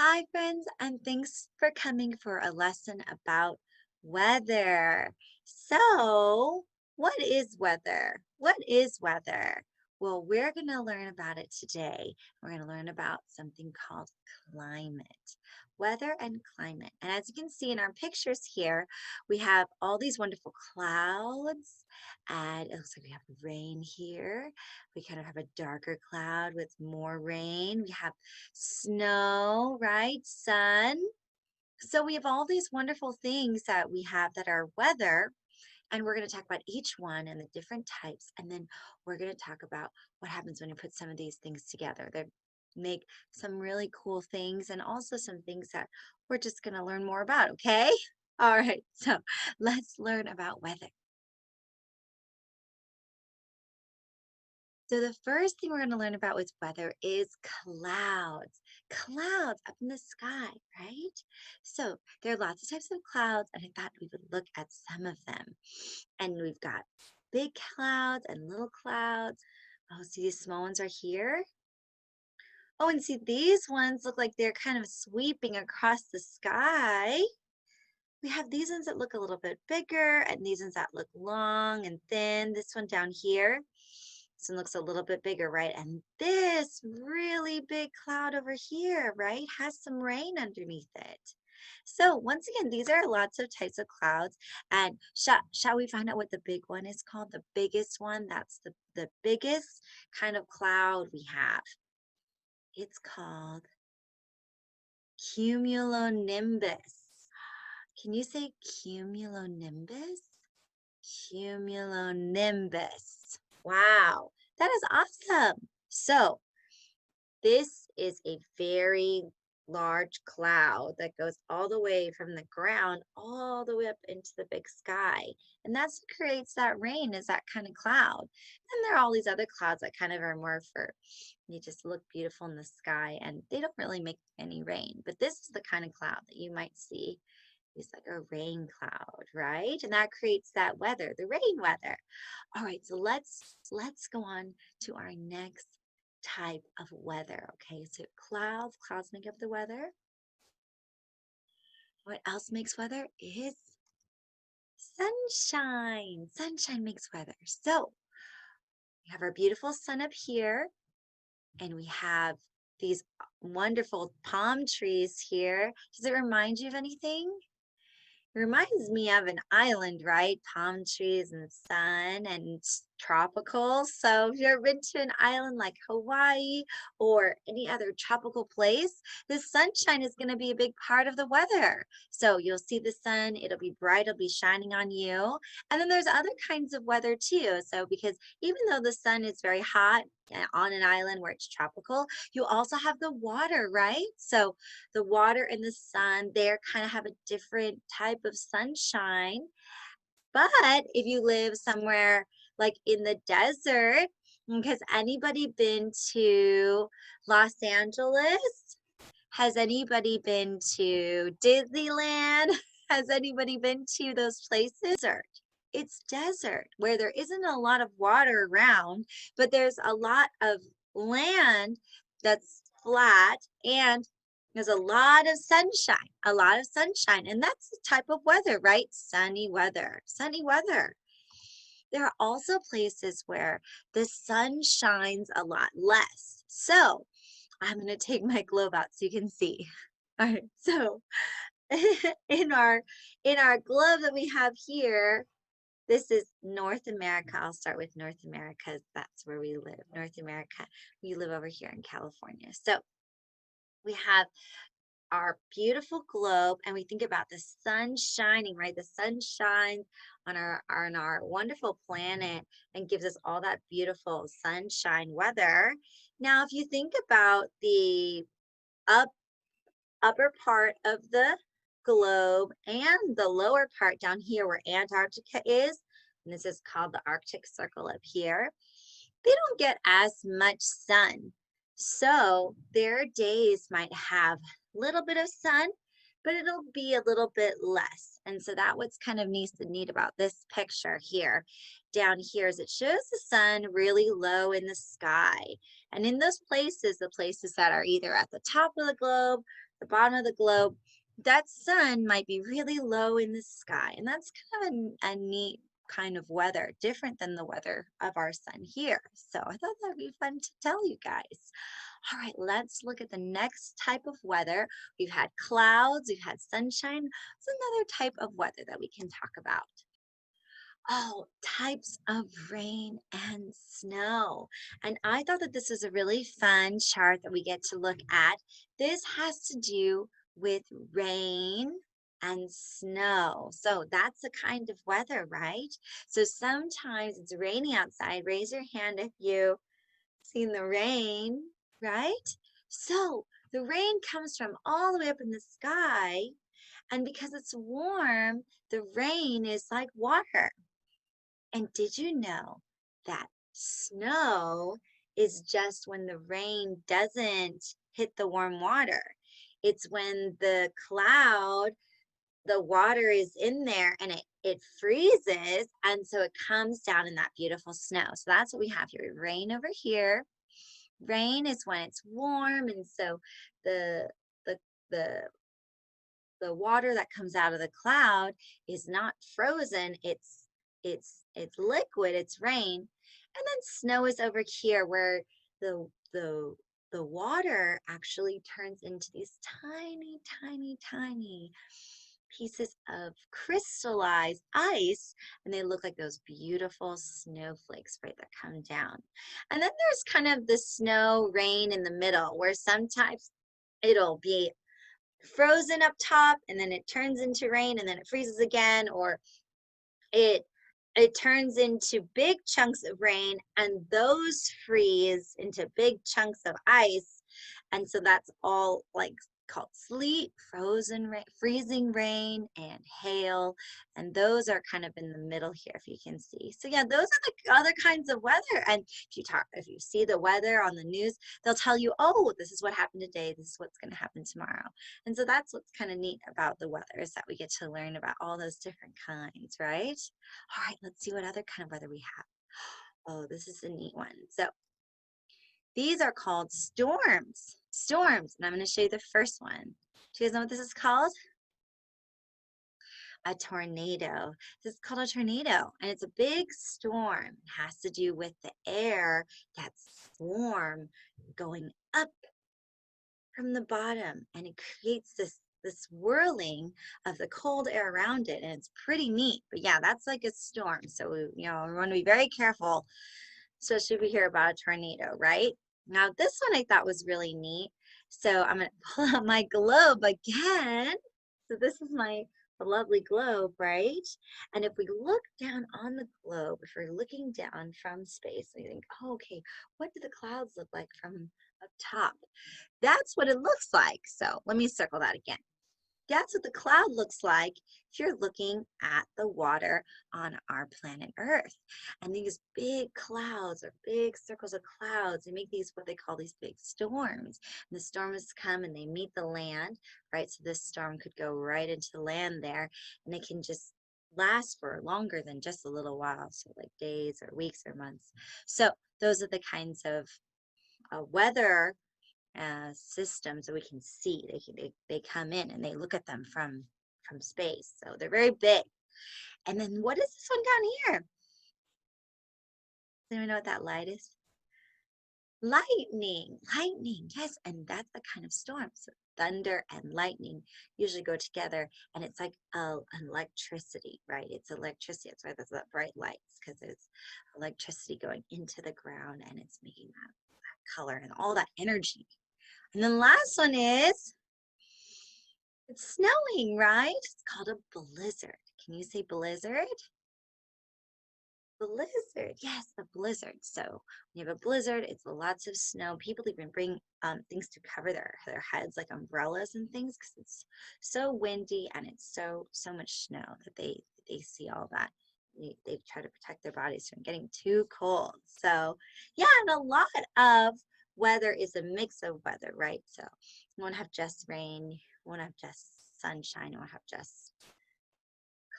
Hi, friends, and thanks for coming for a lesson about weather. So, what is weather? What is weather? Well, we're going to learn about it today. We're going to learn about something called climate, weather and climate. And as you can see in our pictures here, we have all these wonderful clouds, and it looks like we have rain here. We kind of have a darker cloud with more rain. We have snow, right? Sun. So we have all these wonderful things that we have that are weather, and we're going to talk about each one and the different types. And then we're going to talk about what happens when you put some of these things together. They make some really cool things and also some things that we're just going to learn more about, okay? All right, so let's learn about weather. So the first thing we're going to learn about with weather is clouds. Clouds up in the sky, right? So there are lots of types of clouds, and I thought we would look at some of them. And we've got big clouds and little clouds. Oh, see these small ones are here? Oh, and see these ones look like they're kind of sweeping across the sky. We have these ones that look a little bit bigger and these ones that look long and thin. This one down here, this one looks a little bit bigger, right? And this really big cloud over here, right, has some rain underneath it. So once again, these are lots of types of clouds. And shall we find out what the big one is called? The biggest one, that's the biggest kind of cloud we have. It's called cumulonimbus. Can you say cumulonimbus? Cumulonimbus. Wow, that is awesome. So, this is a very large cloud that goes all the way from the ground all the way up into the big sky. And that's what creates that rain, is that kind of cloud. And there are all these other clouds that kind of are more for they just look beautiful in the sky and they don't really make any rain. But this is the kind of cloud that you might see is like a rain cloud, right? And that creates that weather, the rain weather. All right, so let's go on to our next type of weather. Okay, so clouds make up the weather. What else makes weather is sunshine. Sunshine makes weather. So we have our beautiful sun up here, and we have these wonderful palm trees here. Does it remind you of anything? It reminds me of an island, right? Palm trees and sun and tropical. So, if you've ever been to an island like Hawaii or any other tropical place, the sunshine is going to be a big part of the weather. So, you'll see the sun, it'll be bright, it'll be shining on you. And then there's other kinds of weather too. So, because even though the sun is very hot on an island where it's tropical, you also have the water, right? So, the water and the sun there kind of have a different type of sunshine. But if you live somewhere like in the desert, has anybody been to Los Angeles? Has anybody been to Disneyland? Has anybody been to those places? It's desert where there isn't a lot of water around, but there's a lot of land that's flat and there's a lot of sunshine. And that's the type of weather, right? Sunny weather, sunny weather. There are also places where the sun shines a lot less. So I'm going to take my globe out so you can see. All right. So in our in our globe that we have here, this is North America. I'll start with North America. That's where we live. North America. We live over here in California. So we have our beautiful globe and we think about the sun shining, right? The sun shines on our wonderful planet and gives us all that beautiful sunshine weather. Now, if you think about the up upper part of the globe and the lower part down here where Antarctica is, and this is called the Arctic Circle up here, they don't get as much sun. So their days might have a little bit of sun, but it'll be a little bit less. And so that what's kind of neat about this picture here down here is it shows the sun really low in the sky. And in those places, the places that are either at the top of the globe, the bottom of the globe, that sun might be really low in the sky. And that's kind of a neat kind of weather, different than the weather of our sun here. So I thought that'd be fun to tell you guys. All right, let's look at the next type of weather. We've had clouds, we've had sunshine. What's another type of weather that we can talk about? Oh, types of rain and snow. And I thought that this was a really fun chart that we get to look at. This has to do with rain and snow. So that's the kind of weather, right? So sometimes it's raining outside. Raise your hand if you seen the rain, right? So the rain comes from all the way up in the sky, and because it's warm, the rain is like water. And did you know that snow is just when the rain doesn't hit the warm water? It's when the cloud, the water is in there and it freezes, and so it comes down in that beautiful snow. So that's what we have here. Rain over here. Rain is when it's warm, and so the the the the water that comes out of the cloud is not frozen. It's liquid, it's rain. And then snow is over here where the the the water actually turns into these tiny pieces of crystallized ice, and they look like those beautiful snowflakes, right, that come down. And then there's kind of the snow rain in the middle where sometimes it'll be frozen up top and then it turns into rain and then it freezes again, or it it turns into big chunks of rain and those freeze into big chunks of ice. And so that's all like called sleet, frozen rain, freezing rain, and hail. And those are kind of in the middle here, if you can see. So yeah, those are the other kinds of weather. And if you see the weather on the news, they'll tell you, oh, this is what happened today. This is what's going to happen tomorrow. And so that's what's kind of neat about the weather, is that we get to learn about all those different kinds, right? All right, let's see what other kind of weather we have. Oh, this is a neat one. So these are called storms. Storms. And I'm going to show you the first one. Do you guys know what this is called? A tornado. This is called a tornado, and it's a big storm. It has to do with the air that's warm going up from the bottom, and it creates this whirling of the cold air around it, and it's pretty neat. But yeah, that's like a storm. So we want to be very careful, especially if we hear about a tornado, right? Now this one I thought was really neat. So I'm gonna pull out my globe again. So this is my lovely globe, right? And if we look down on the globe, if we're looking down from space, we think, oh, okay, what do the clouds look like from up top? That's what it looks like. So let me circle that again. That's what the cloud looks like if you're looking at the water on our planet Earth. And these big clouds, or big circles of clouds, they make these what they call these big storms. And the storms come and they meet the land, right? So this storm could go right into the land there, and it can just last for longer than just a little while. So like days or weeks or months. So those are the kinds of weather systems that we can see. They come in and they look at them from space. So they're very big. And then what is this one down here? Does anyone know what that light is? Lightning, lightning, yes, and that's the kind of storm. So thunder and lightning usually go together, and it's like electricity, right? It's electricity. That's why there's that bright lights, because it's electricity going into the ground, and it's making that color and all that energy. And then last one is, it's snowing, right? It's called a blizzard. Can you say blizzard? Blizzard, yes, a blizzard. So when you have a blizzard, it's lots of snow. People even bring things to cover their heads, like umbrellas and things, because it's so windy and it's so much snow that they see all that. They try to protect their bodies from getting too cold. So yeah, and a lot of weather is a mix of weather, right? So you won't have just rain, you won't have just sunshine, and we'll have just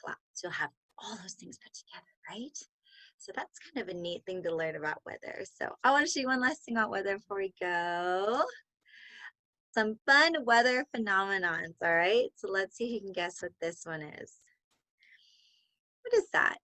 clouds. You'll have all those things put together, right? So that's kind of a neat thing to learn about weather. So I want to show you one last thing about weather before we go. Some fun weather phenomenons, all right? So let's see if you can guess what this one is. What is that?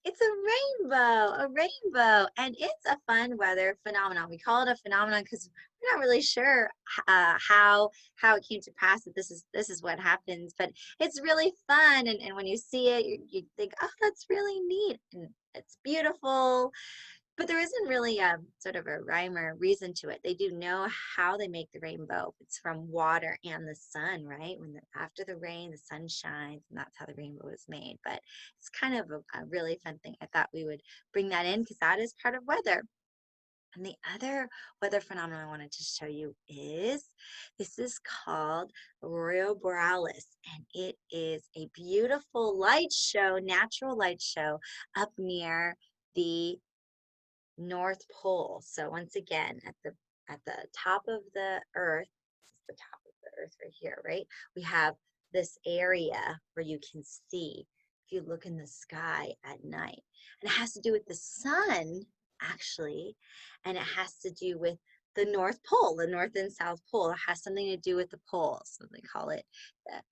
It's a rainbow, and it's a fun weather phenomenon. We call it a phenomenon because we're not really sure how it came to pass that this is what happens, but it's really fun. And when you see it, you think, oh, that's really neat, and it's beautiful. But there isn't really a sort of a rhyme or reason to it. They do know how they make the rainbow. It's from water and the sun, right? After the rain, the sun shines, and that's how the rainbow is made. But it's kind of a really fun thing. I thought we would bring that in because that is part of weather. And the other weather phenomenon I wanted to show you is this is called Aurora Borealis, and it is a beautiful light show, natural light show up near the North Pole. So once again, at the top of the Earth, this is the top of the Earth right here, right? We have this area where you can see if you look in the sky at night. And it has to do with the sun, actually, and it has to do with the North Pole, the North and South Pole. It has something to do with the poles. So they call it the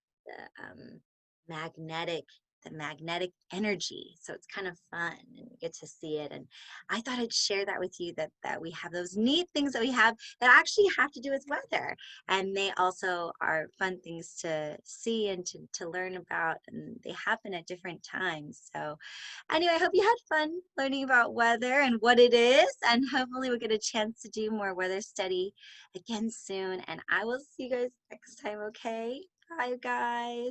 magnetic the magnetic energy. So it's kind of fun and you get to see it. And I thought I'd share that with you that we have those neat things that we have that actually have to do with weather. And they also are fun things to see and to learn about. And they happen at different times. So anyway, I hope you had fun learning about weather and what it is. And hopefully we'll get a chance to do more weather study again soon. And I will see you guys next time, okay? Bye, guys.